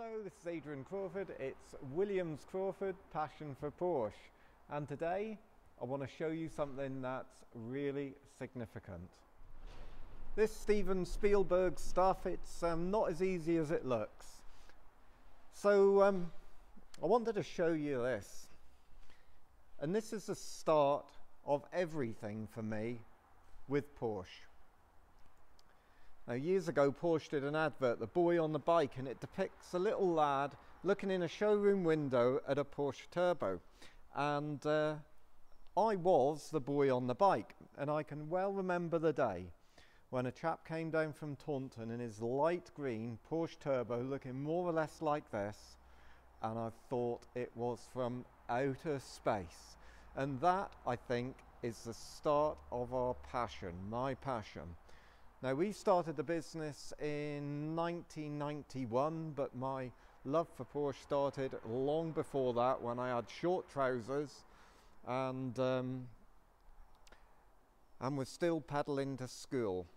Hello, this is Adrian Crawford. It's Williams Crawford, passion for Porsche. And today I want to show you something that's really significant. This Steven Spielberg stuff, it's not as easy as it looks. So I wanted to show you this. And this is the start of everything for me with Porsche. Now, years ago, Porsche did an advert, The Boy on the Bike, and it depicts a little lad looking in a showroom window at a Porsche Turbo. And I was the boy on the bike, and I can well remember the day when a chap came down from Taunton in his light green Porsche Turbo looking more or less like this, and I thought it was from outer space. And that, I think, is the start of our passion, my passion. Now, we started the business in 1991, but my love for Porsche started long before that, when I had short trousers and was still pedaling to school.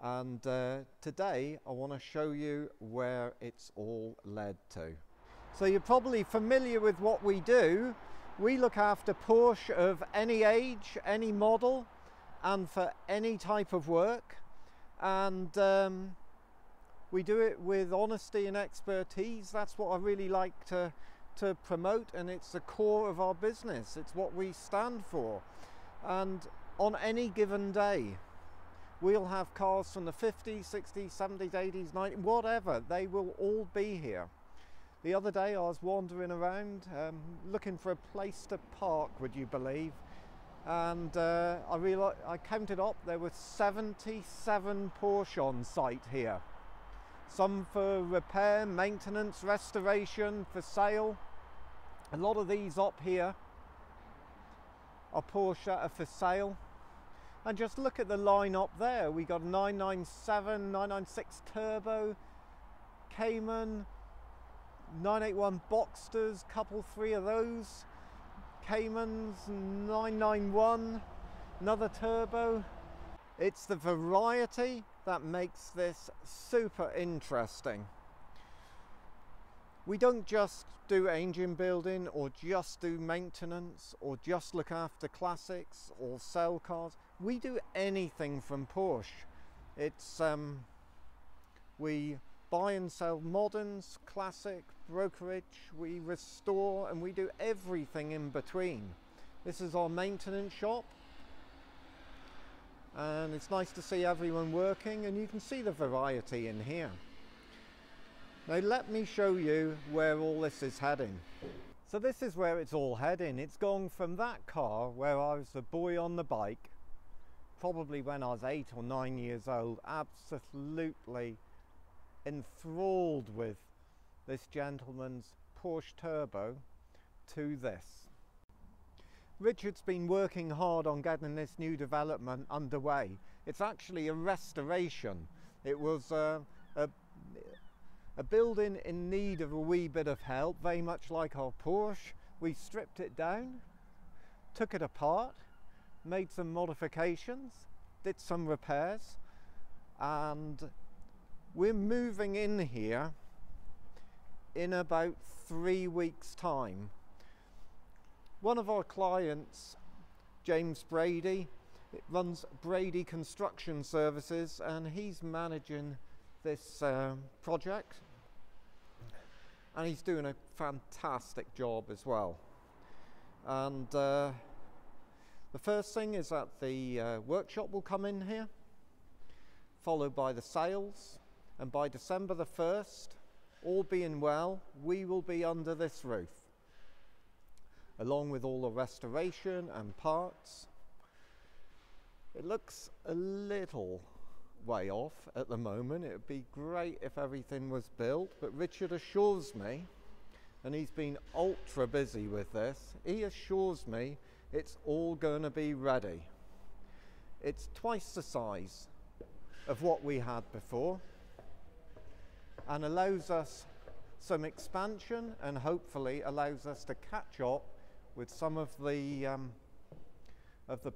And today I want to show you where it's all led to. So you're probably familiar with what we do. We look after Porsche of any age, any model, and for any type of work, and we do it with honesty and expertise. That's what I really like to promote, and it's the core of our business. It's what we stand for. And on any given day, we'll have cars from the 50s, 60s, 70s, 80s, 90s, whatever. They will all be here. The other day I was wandering around looking for a place to park, would you believe? And I realized, I counted up, there were 77 Porsche on site here. Some for repair, maintenance, restoration, for sale. A lot of these up here are Porsche that are for sale. And just look at the line up there. We got a 997, 996 Turbo, Cayman, 981 Boxsters, three of those. Caymans, 991, another Turbo. It's the variety that makes this super interesting. We don't just do engine building, or just do maintenance, or just look after classics or sell cars. We do anything from Porsche. It's we buy and sell moderns, classic, brokerage, we restore, and we do everything in between. This is our maintenance shop, and it's nice to see everyone working, and you can see the variety in here. Now let me show you where all this is heading. So this is where it's all heading. It's gone from that car where I was the boy on the bike, probably when I was 8 or 9 years old, absolutely enthralled with this gentleman's Porsche Turbo, to this. Richard's been working hard on getting this new development underway. It's actually a restoration. It was a building in need of a wee bit of help, very much like our Porsche. We stripped it down, took it apart, made some modifications, did some repairs, and we're moving in here in about 3 weeks' time. One of our clients, James Brady, runs Brady Construction Services, and he's managing this project, and he's doing a fantastic job as well. And the first thing is that the workshop will come in here, followed by the sales. And by December the 1st, all being well, we will be under this roof, along with all the restoration and parts. It looks a little way off at the moment. It would be great if everything was built, but Richard assures me, and he's been ultra busy with this, he assures me it's all going to be ready. It's twice the size of what we had before, and allows us some expansion, and hopefully allows us to catch up with some of the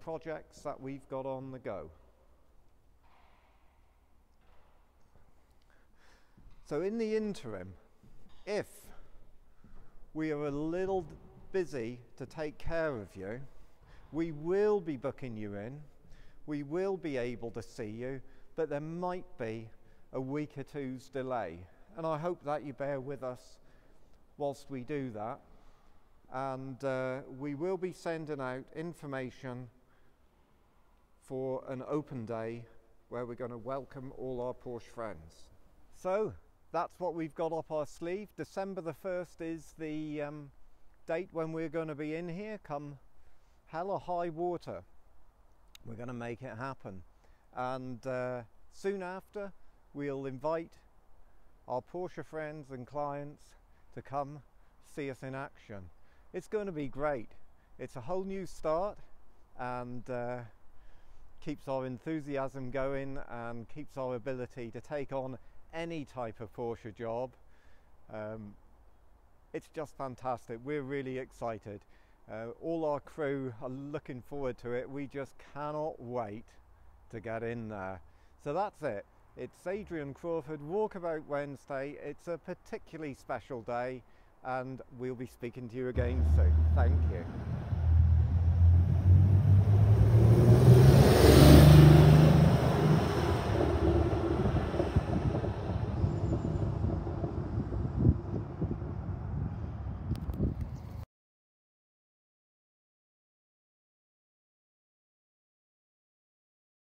projects that we've got on the go. So So in the interim, if we are a little busy to take care of you, we will be booking you in, we will be able to see you, but there might be a week or two's delay. And I hope that you bear with us whilst we do that. And we will be sending out information for an open day where we're going to welcome all our Porsche friends. So that's what we've got up our sleeve. December the 1st is the date when we're going to be in here, come hell or high water. We're going to make it happen. And soon after, we'll invite our Porsche friends and clients to come see us in action. It's going to be great. It's a whole new start, and keeps our enthusiasm going and keeps our ability to take on any type of Porsche job. It's just fantastic. We're really excited. All our crew are looking forward to it. We just cannot wait to get in there. So that's it. It's Adrian Crawford, Wlakabout Wednesday. It's a particularly special day, and we'll be speaking to you again soon. Thank you.